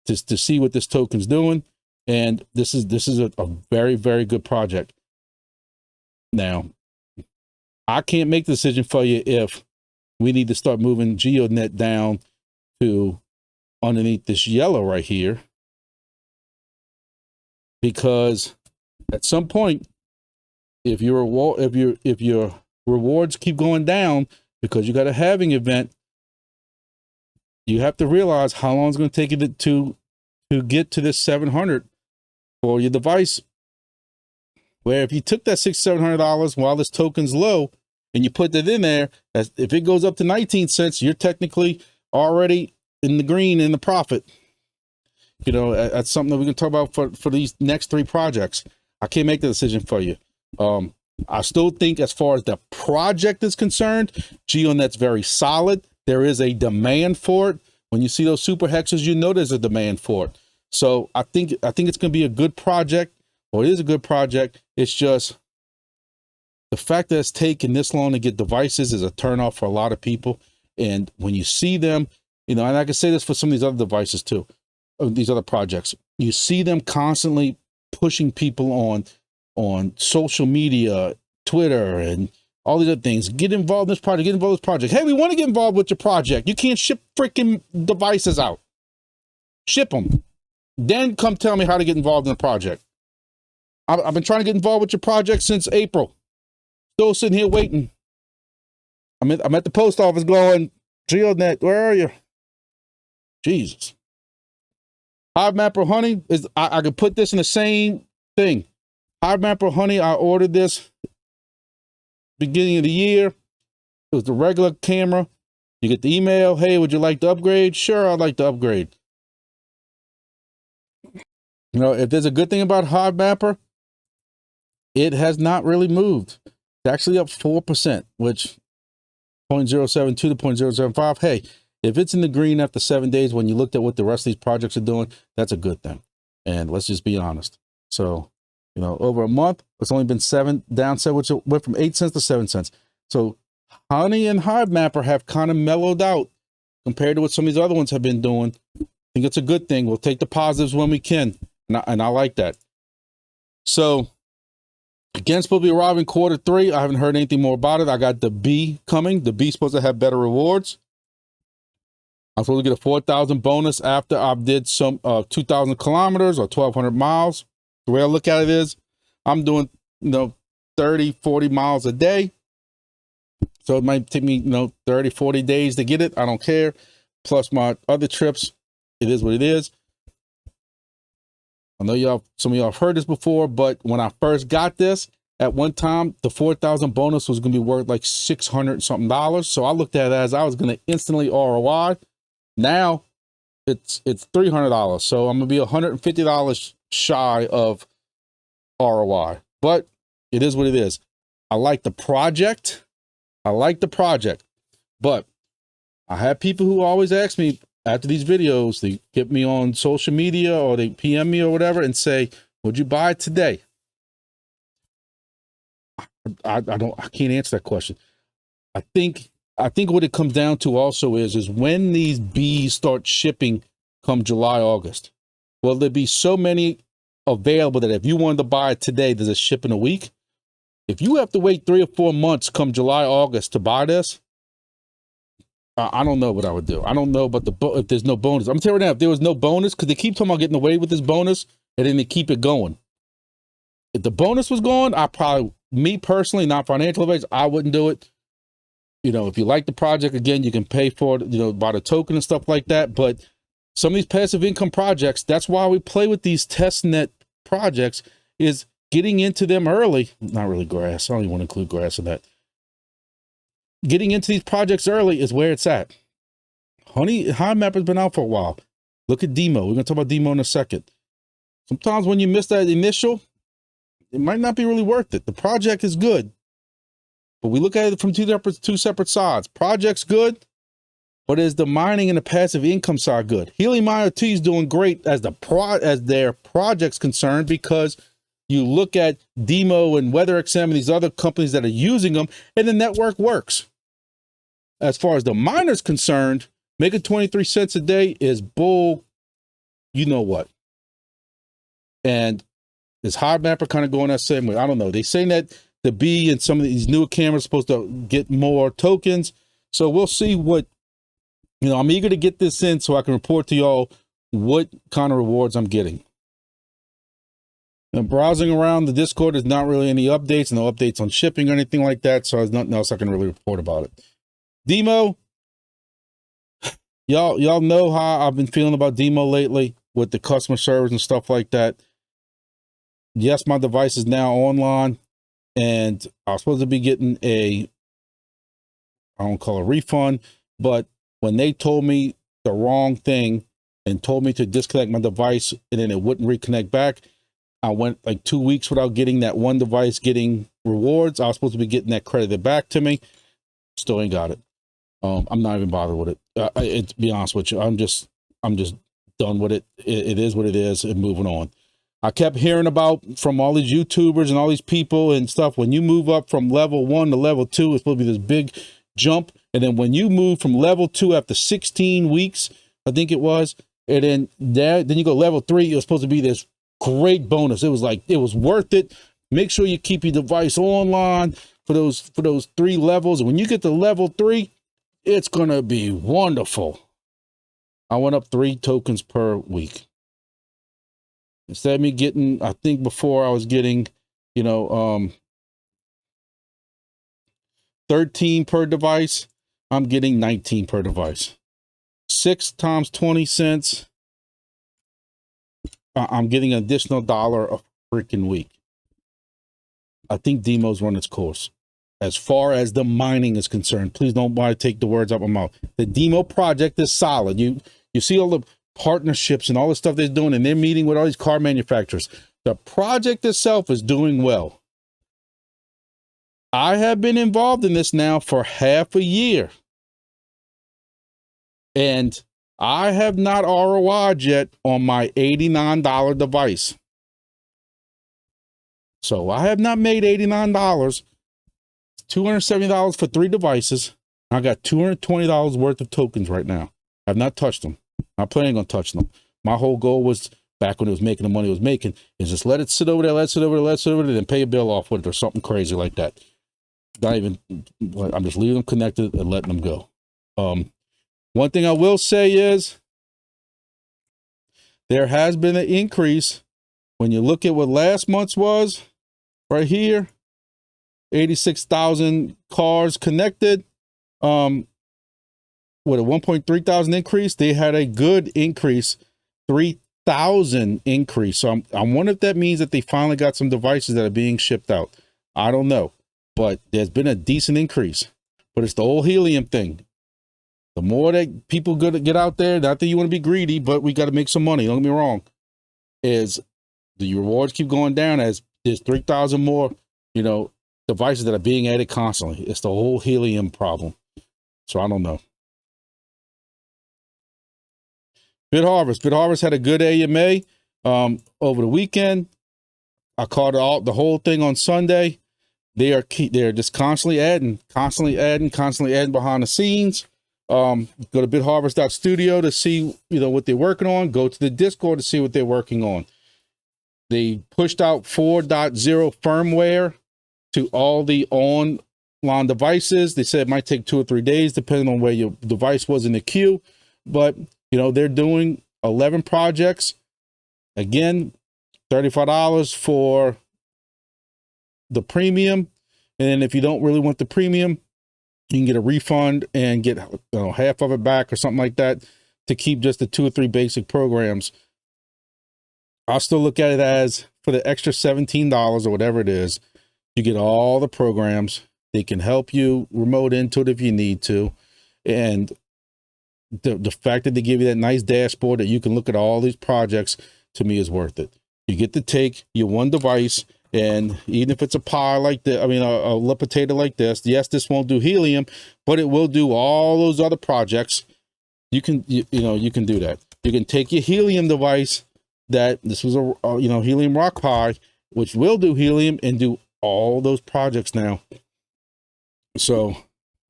[SPEAKER 1] to see what this token's doing. And this is a very, very good project. Now, I can't make the decision for you if we need to start moving GEODNET down to underneath this yellow right here, because at some point, if your rewards keep going down because you got a halving event, you have to realize how long it's going to take you to get to this 700 for your device. Where if you took that $600-700 while this token's low and you put that in there, if it goes up to 19 cents, you're technically already in the green, in the profit. You know, that's something that we can talk about for these next 3 projects. I can't make the decision for you. I still think as far as the project is concerned, GEODNET's very solid. There is a demand for it. When you see those super hexes, you know there's a demand for it. So I think it's going to be a good project. or it is a good project. It's just the fact that it's taken this long to get devices is a turnoff for a lot of people. And when you see them, you know, and I can say this for some of these other devices too, these other projects, you see them constantly pushing people on social media, Twitter, and all these other things. Get involved in this project, get involved in this project. Hey, we want to get involved with your project. You can't ship freaking devices out. Ship them. Then come tell me how to get involved in the project. I've been trying to get involved with your project since April. Still sitting here waiting. I'm at the post office going, GeoDNet, where are you? Jesus. HiveMapper honey is, I could put this in the same thing. HiveMapper honey, I ordered this beginning of the year. It was the regular camera. You get the email, hey, would you like to upgrade? Sure, I'd like to upgrade. You know, if there's a good thing about HiveMapper, it has not really moved. It's actually up 4%, which 0.072 to 0.075. Hey, if it's in the green after 7 days, when you looked at what the rest of these projects are doing, that's a good thing. And let's just be honest. So, you know, over a month, it's only been down 7, which went from 8 cents to 7 cents. So Honey and HiveMapper have kind of mellowed out compared to what some of these other ones have been doing. I think it's a good thing. We'll take the positives when we can. And I like that. So again, supposed to be arriving Q3. I haven't heard anything more about it. I got the B coming. The B supposed to have better rewards. I'm supposed to get a 4,000 bonus after I did some 2,000 kilometers or 1,200 miles. The way I look at it is I'm doing, 30, 40 miles a day. So it might take me, 30, 40 days to get it. I don't care. Plus my other trips. It is what it is. I know some of y'all have heard this before, but when I first got this, at one time, the 4,000 bonus was going to be worth like $600 something. So I looked at it as I was going to instantly ROI. Now it's $300. So I'm going to be $150 shy of ROI, but it is what it is. I like the project. But I have people who always ask me after these videos, they get me on social media or they PM me or whatever and say, would you buy it today? I can't answer that question. I think what it comes down to also is when these bees start shipping come July, August, will there be so many available that if you wanted to buy it today, does it ship in a week? If you have to wait 3 or 4 months come July, August to buy this, I don't know what I would do. I don't know about if there's no bonus. I'm telling you right now, if there was no bonus, because they keep talking about getting away with this bonus, and then they keep it going. If the bonus was gone, me personally, not financial advice, I wouldn't do it. If you like the project, again, you can pay for it, buy the token and stuff like that. But some of these passive income projects, that's why we play with these testnet projects, is getting into them early. Not really grass. I don't even want to include grass in that. Getting into these projects early is where it's at. HiveMapper's been out for a while. Look at DIMO. We're going to talk about DIMO in a second. Sometimes when you miss that initial, it might not be really worth it. The project is good, but we look at it from two separate sides. Project's good, but is the mining and the passive income side good? Helium IoT is doing great as their project's concerned, because you look at DIMO and WeatherXM and these other companies that are using them, and the network works. As far as the miner's concerned, making 23 cents a day is bull, you know what. And is HiveMapper kind of going that same way? I don't know. They're saying that the B and some of these newer cameras are supposed to get more tokens. So we'll see what, I'm eager to get this in so I can report to y'all what kind of rewards I'm getting. And browsing around the Discord, there's not really any updates, no updates on shipping or anything like that. So there's nothing else I can really report about it. DIMO, y'all know how I've been feeling about DIMO lately with the customer service and stuff like that. Yes, my device is now online, and I was supposed to be getting I don't call it a refund, but when they told me the wrong thing and told me to disconnect my device and then it wouldn't reconnect back, I went like 2 weeks without getting that one device getting rewards. I was supposed to be getting that credited back to me. Still ain't got it. I'm not even bothered with it. To be honest with you, I'm just done with it. It is what it is, and moving on. I kept hearing about from all these YouTubers and all these people and stuff. When you move up from level 1 to level 2, it's supposed to be this big jump. And then when you move from level 2 after 16 weeks, I think it was, and then you go level 3, it was supposed to be this great bonus. It was like, it was worth it. Make sure you keep your device online for those 3 levels. And when you get to level 3, it's going to be wonderful. I went up 3 tokens per week. Instead of me getting, I think before I was getting, 13 per device, I'm getting 19 per device. 6 times 20 cents, I'm getting an additional $1 a freaking week. I think DIMO's run its course. As far as the mining is concerned, please don't want to take the words out of my mouth. The DIMO project is solid. You see all the partnerships and all the stuff they're doing, and they're meeting with all these car manufacturers. The project itself is doing well. I have been involved in this now for half a year, and I have not ROI'd yet on my $89 device. So I have not made $89, $270 for 3 devices. I got $220 worth of tokens right now. I've not touched them. I'm planning on touching them. My whole goal was, back when it was making the money it was making, is just let it sit over there, let it sit over there, let it sit over there, then pay a bill off with it or something crazy like that. Not even, I'm just leaving them connected and letting them go. One thing I will say is there has been an increase. When you look at what last month's was, right here, 86,000 cars connected. With a 1.3 thousand increase, they had a good increase, 3,000 increase. So I wonder if that means that they finally got some devices that are being shipped out. I don't know, but there's been a decent increase. But it's the whole Helium thing. The more that people get out there, not that you want to be greedy, but we got to make some money. Don't get me wrong. Is the rewards keep going down as there's 3,000 more, devices that are being added constantly. It's the whole Helium problem. So I don't know. BitHarvest had a good AMA over the weekend. I caught the whole thing on Sunday. They're just constantly adding behind the scenes. Go to bitharveststudio to see what they're working on. Go to the Discord to see what they're working on. They pushed out 4.0 firmware to all the online devices. They said it might take 2 or 3 days, depending on where your device was in the queue. But they're doing 11 projects. Again, $35 for the premium. And then if you don't really want the premium, you can get a refund and get half of it back or something like that to keep just the 2 or 3 basic programs. I'll still look at it as for the extra $17 or whatever it is, you get all the programs. They can help you remote into it if you need to. And the fact that they give you that nice dashboard that you can look at all these projects, to me, is worth it. You get to take your one device, and even if it's a pie like this, a little potato like this, yes, this won't do Helium, but it will do all those other projects. You can do that. You can take your Helium device, that this was a Helium Rock Pie, which will do Helium, and do all those projects now. So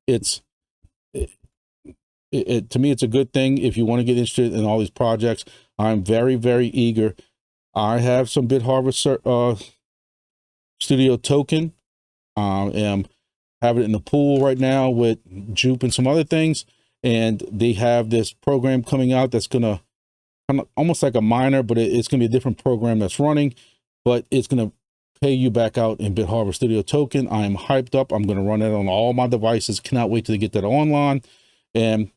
[SPEAKER 1] to me, it's a good thing if you want to get interested in all these projects. I'm very, very eager. I have some BitHarvest Studio token. I am having it in the pool right now with Jupe and some other things. And they have this program coming out that's going to almost like a miner, but it's going to be a different program that's running, but it's going to pay you back out in BitHarvest Studio token. I am hyped up. I'm going to run it on all my devices. Cannot wait till they get that online. And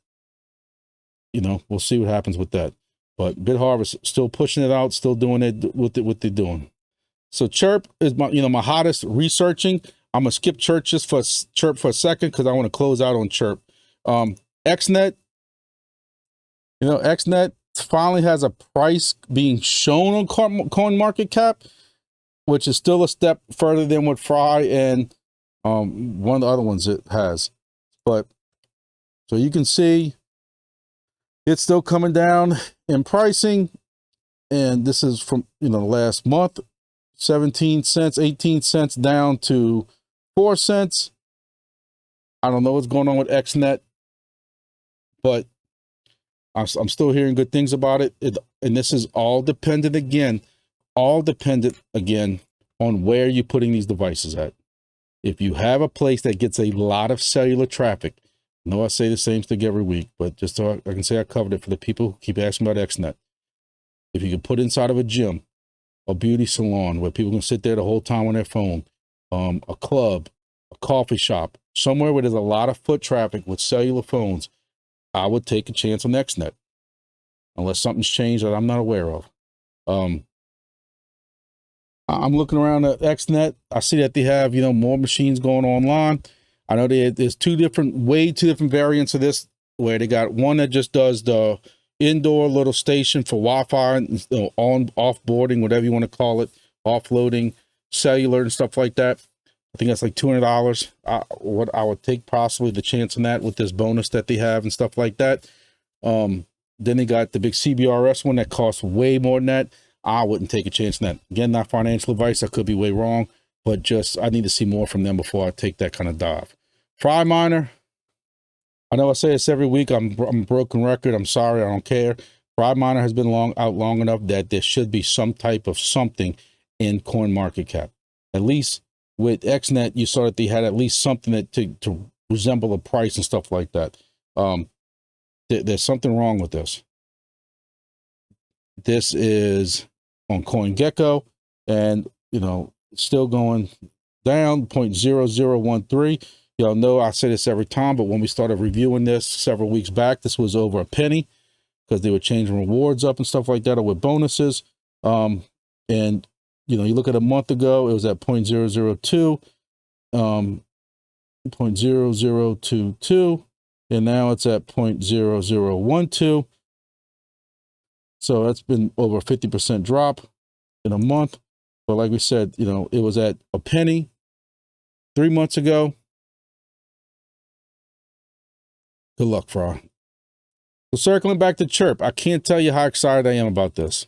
[SPEAKER 1] we'll see what happens with that. But BitHarvest still pushing it out, still doing it what they're doing. So Chirp is my hottest researching. I'm gonna skip Chirp for a second because I want to close out on Chirp. XNET, XNET finally has a price being shown on CoinMarketCap, which is still a step further than what Fry and one of the other ones it has. But so you can see it's still coming down in pricing. And this is from, the last month, 17 cents, 18 cents down to 4 cents. I don't know what's going on with XNET, but I'm still hearing good things about it. And this is all dependent again on where you're putting these devices at. If you have a place that gets a lot of cellular traffic, I know I say the same thing every week, but just so I can say I covered it for the people who keep asking about XNET. If you can put inside of a gym, a beauty salon where people can sit there the whole time on their phone, a club, a coffee shop, somewhere where there's a lot of foot traffic with cellular phones, I would take a chance on XNET, unless something's changed that I'm not aware of. I'm looking around at XNET. I see that they have, more machines going online. I know there's two different variants of this, where they got one that just does the indoor little station for Wi-Fi and offboarding, whatever you want to call it, offloading cellular and stuff like that. I think that's like $200. What I would take possibly the chance on that with this bonus that they have and stuff like that. Then they got the big CBRS one that costs way more than that. I wouldn't take a chance on that. Again, not financial advice. I could be way wrong, but just I need to see more from them before I take that kind of dive. Fry Miner. I know I say this every week. I'm a broken record. I'm sorry. I don't care. Fry Miner has been out long enough that there should be some type of something in CoinMarketCap. At least with XNET, you saw that they had at least something that to resemble a price and stuff like that. There's something wrong with this. This is on CoinGecko, and still going down 0.0013. Y'all know I say this every time, but when we started reviewing this several weeks back, this was over a penny because they were changing rewards up and stuff like that, or with bonuses. And you look at a month ago, it was at 0.002, 0.0022, and now it's at 0.0012. So that's been over a 50% drop in a month. But like we said, it was at a penny 3 months ago. Good luck, Fry. So circling back to Chirp, I can't tell you how excited I am about this.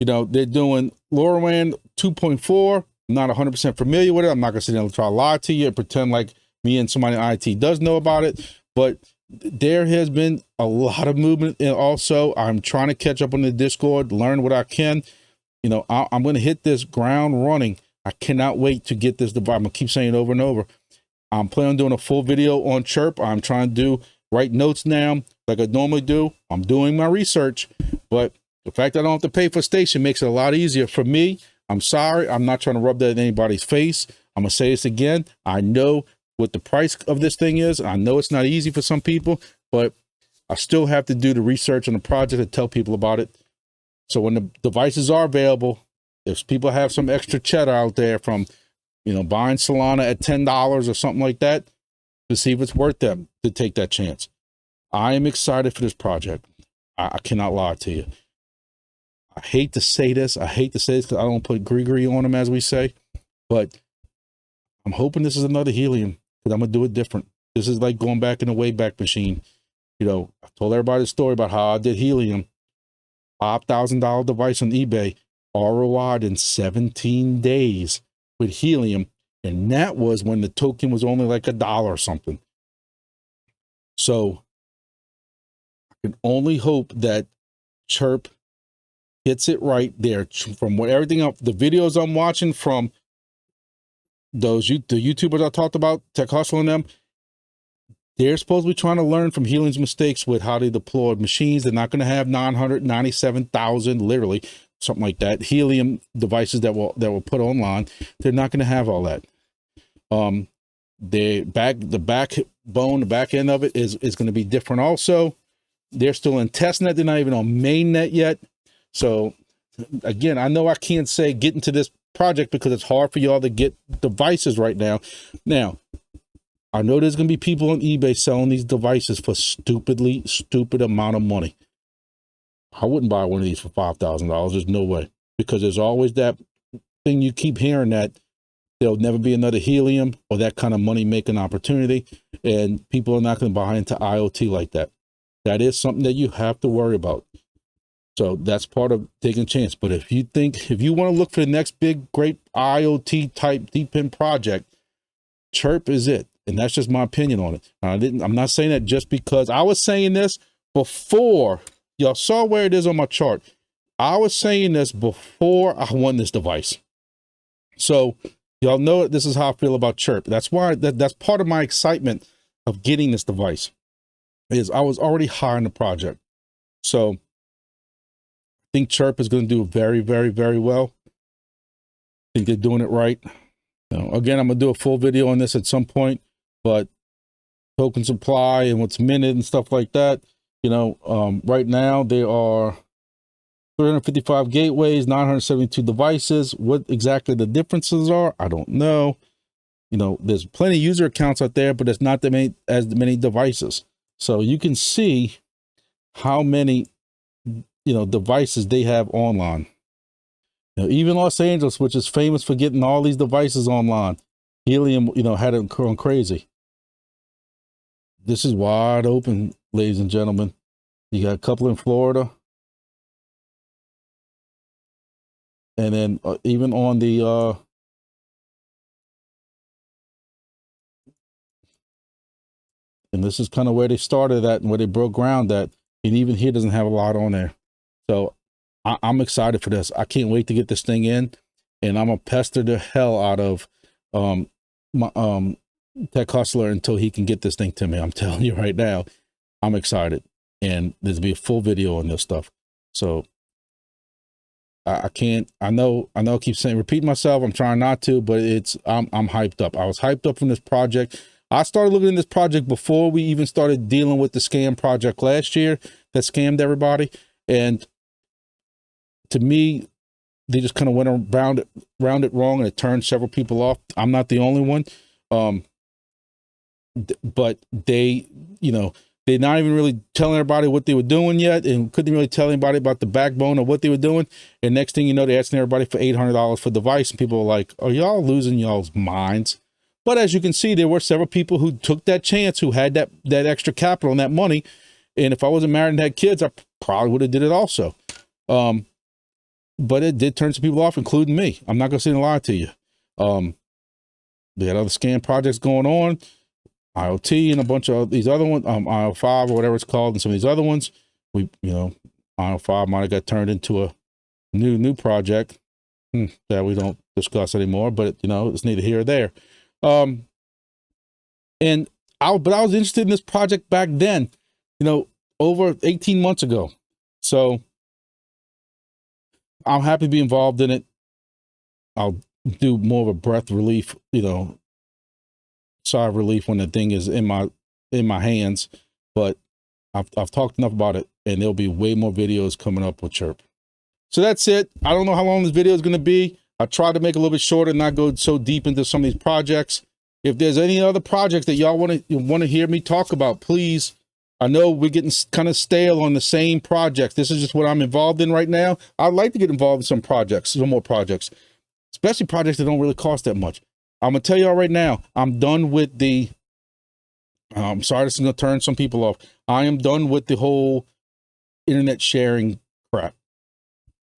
[SPEAKER 1] They're doing LoRaWAN 2.4. I'm not 100% familiar with it. I'm not going to sit there and try to lie to you and pretend like me and somebody in IT does know about it. But there has been a lot of movement. And also, I'm trying to catch up on the Discord, learn what I can. I'm going to hit this ground running. I cannot wait to get this device. I'm going to keep saying it over and over. I'm planning on doing a full video on Chirp. I'm trying to write notes now like I normally do. I'm doing my research, but the fact that I don't have to pay for a station makes it a lot easier for me. I'm sorry. I'm not trying to rub that in anybody's face. I'm going to say this again. I know what the price of this thing is. I know it's not easy for some people, but I still have to do the research on the project and tell people about it. So when the devices are available, if people have some extra cheddar out there from, buying Solana at $10 or something like that, to see if it's worth them to take that chance. I am excited for this project. I cannot lie to you. I hate to say this. Because I don't put gree on them, as we say, but I'm hoping this is another Helium, because I'm going to do it different. This is like going back in the Wayback Machine. I told everybody the story about how I did Helium, $5,000 device on eBay, ROI'd in 17 days with Helium. And that was when the token was only like $1 or something. So I can only hope that Chirp gets it right there. From what everything up, the videos I'm watching from the YouTubers I talked about, Tech Hustle and them, they're supposed to be trying to learn from Helium's mistakes with how they deployed machines. They're not going to have 997,000, literally something like that, Helium devices that were put online. They're not going to have all that. The backbone, the back end of it is going to be different. Also, they're still in testnet. They're not even on mainnet yet. So again, I know I can't say get into this project because it's hard for y'all to get devices right now. Now, I know there's going to be people on eBay selling these devices for stupid amount of money. I wouldn't buy one of these for $5,000. There's no way, because there's always that thing you keep hearing that there'll never be another Helium or that kind of money making opportunity. And people are not going to buy into IoT like that. That is something that you have to worry about. So that's part of taking a chance. But if you want to look for the next big, great IoT type deep in project, Chirp is it. And that's just my opinion on it. I'm not saying that just because I was saying this before y'all saw where it is on my chart. I was saying this before I won this device. So y'all know this is how I feel about Chirp. That's why that's part of my excitement of getting this device is I was already high on the project. So I think Chirp is going to do very, very, very well. I think they're doing it right. Again, I'm going to do a full video on this at some point, but token supply and what's minted and stuff like that, right now there are 355 gateways, 972 devices. What exactly the differences are, I don't know. There's plenty of user accounts out there, but it's not as many devices. So you can see how many, devices they have online. Even Los Angeles, which is famous for getting all these devices online, Helium, had it going crazy. This is wide open, ladies and gentlemen. You got a couple in Florida. And then even on the, and this is kind of where they started at and where they broke ground at. And even here doesn't have a lot on there. So I'm excited for this. I can't wait to get this thing in, and I'm gonna pester the hell out of my Tech Hustler until he can get this thing to me. I'm telling you right now, I'm excited, and there's be a full video on this stuff. So I can't. I know. I keep saying, repeat myself. I'm trying not to, but I'm hyped up. I was hyped up from this project. I started looking at this project before we even started dealing with the scam project last year that scammed everybody, and to me, they just kind of went around it wrong, and it turned several people off. I'm not the only one. But they, they're not even really telling everybody what they were doing yet, and couldn't really tell anybody about the backbone of what they were doing. And next thing you know, they're asking everybody for $800 for the device, and people are like, are y'all losing y'all's minds? But as you can see, there were several people who took that chance, who had that extra capital and that money. And if I wasn't married and had kids, I probably would have did it also. But it did turn some people off, including me. I'm not going to sit and lie to you. They had other scam projects going on, IoT and a bunch of these other ones, IO5 or whatever it's called, and some of these other ones. IO5 might have got turned into a new project that we don't discuss anymore, but it's neither here or there. But I was interested in this project back then, over 18 months ago. So I'm happy to be involved in it. I'll do more of a breath relief, sigh of relief when the thing is in my hands. But I've talked enough about it, and there'll be way more videos coming up with Chirp. So that's it. I don't know how long this video is going to be. I tried to make it a little bit shorter and not go so deep into some of these projects. If there's any other projects that y'all want to hear me talk about, please. I know we're getting kind of stale on the same projects. This is just what I'm involved in right now. I'd like to get involved in some more projects, especially projects that don't really cost that much. I'm going to tell y'all right now, I'm done with the, I'm sorry, this is going to turn some people off. I am done with the whole internet sharing crap.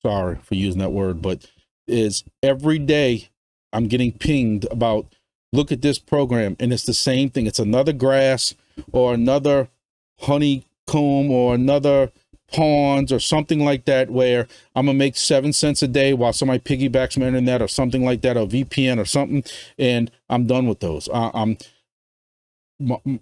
[SPEAKER 1] Sorry for using that word, but is every day I'm getting pinged about, look at this program, and it's the same thing. It's another grass or another honeycomb or another pawns or something like that, where I'm gonna make 7 cents a day while somebody piggybacks my internet or something like that, or VPN or something, and I'm done with those.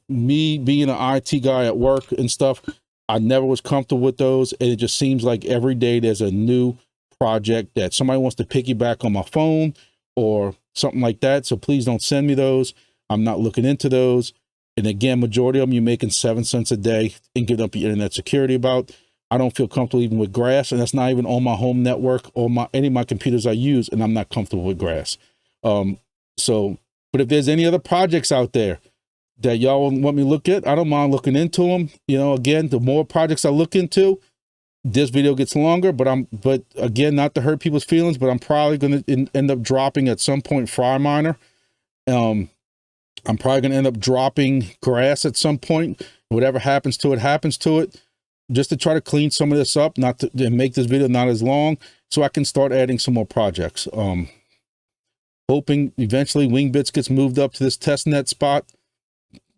[SPEAKER 1] Me being an IT guy at work and stuff, I never was comfortable with those, and it just seems like every day there's a new project that somebody wants to piggyback on my phone or something like that. So please don't send me those. I'm not looking into those. And again, majority of them, you're making 7 cents a day and giving up your internet security about. I don't feel comfortable even with grass, and that's not even on my home network or any of my computers I use, and I'm not comfortable with grass. But if there's any other projects out there that y'all want me to look at, I don't mind looking into them. Again, the more projects I look into, this video gets longer, but again, not to hurt people's feelings, but I'm probably going to end up dropping at some point FireMiner. I'm probably going to end up dropping grass at some point. Whatever happens to it, happens to it. Just to try to clean some of this up, not to make this video not as long, so I can start adding some more projects. Hoping eventually Wingbits gets moved up to this test net spot.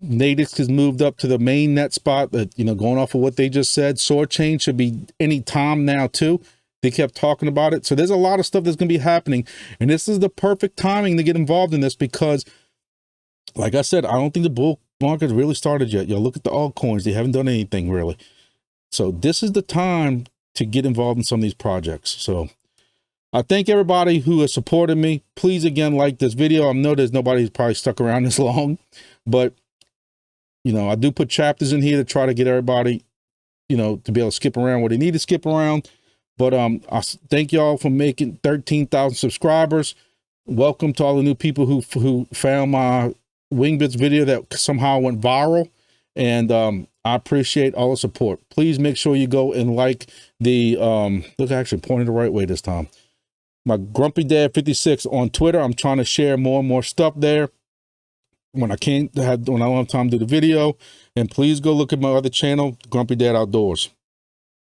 [SPEAKER 1] NATIX gets moved up to the main net spot. That, you know, going off of what they just said, Soarchain should be any time now too. They kept talking about it. So there's a lot of stuff that's going to be happening. And this is the perfect timing to get involved in this because, like I said, I don't think the bull market really started yet. Look at the altcoins. They haven't done anything really. So this is the time to get involved in some of these projects. So I thank everybody who has supported me. Please, again, like this video. I know there's nobody who's probably stuck around this long, but, you know, I do put chapters in here to try to get everybody, you know, to be able to skip around where they need to skip around. But I thank y'all for making 13,000 subscribers. Welcome to all the new people who found my Wingbits video that somehow went viral. And I appreciate all the support. Please make sure you go and like the, look, actually pointed the right way this time. My GrumpyDad56 on Twitter. I'm trying to share more and more stuff there when I don't have time to do the video. And please go look at my other channel, Grumpy Dad Outdoors.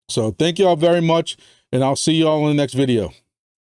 [SPEAKER 1] So thank you all very much. And I'll see you all in the next video.